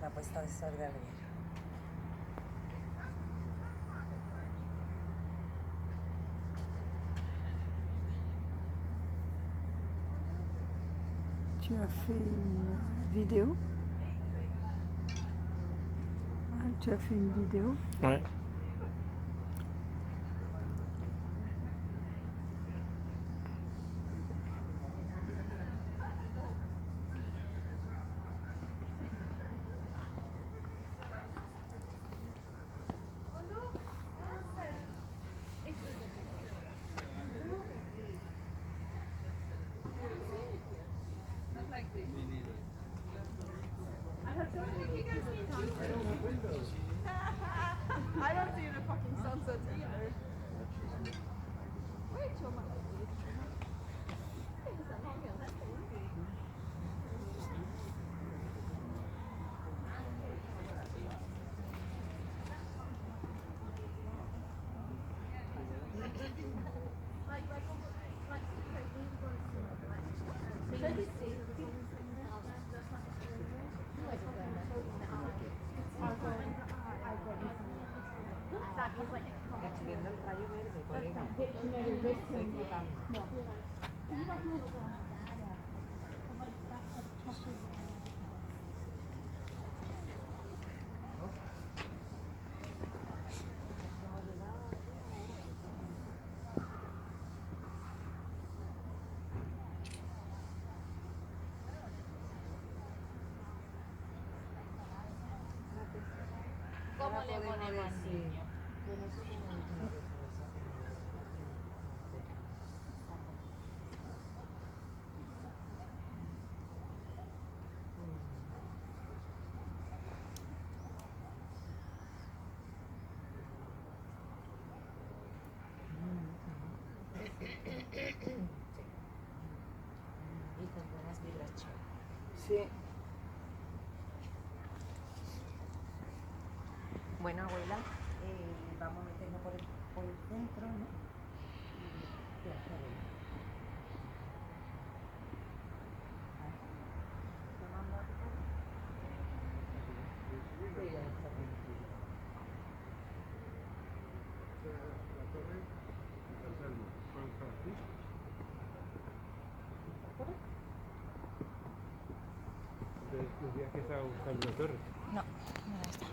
una puesta de sol de alegría. Tu as fait une vidéo? Ah, tu as fait une vidéo? Ouais. I don't see the fucking sunsets either. Way too much. Estoy viendo el rayo verde, colega. Estoy flipando. ¿Cómo le ponemos al niño? Y con buenas vibras, chaval. Sí. Bueno, abuela, vamos a meternos por el centro, ¿no? ¿Qué hace, abuela? ¿Tomando a tu padre? Sí, ya está bien. Decías que estaba buscando una torre. No, no está.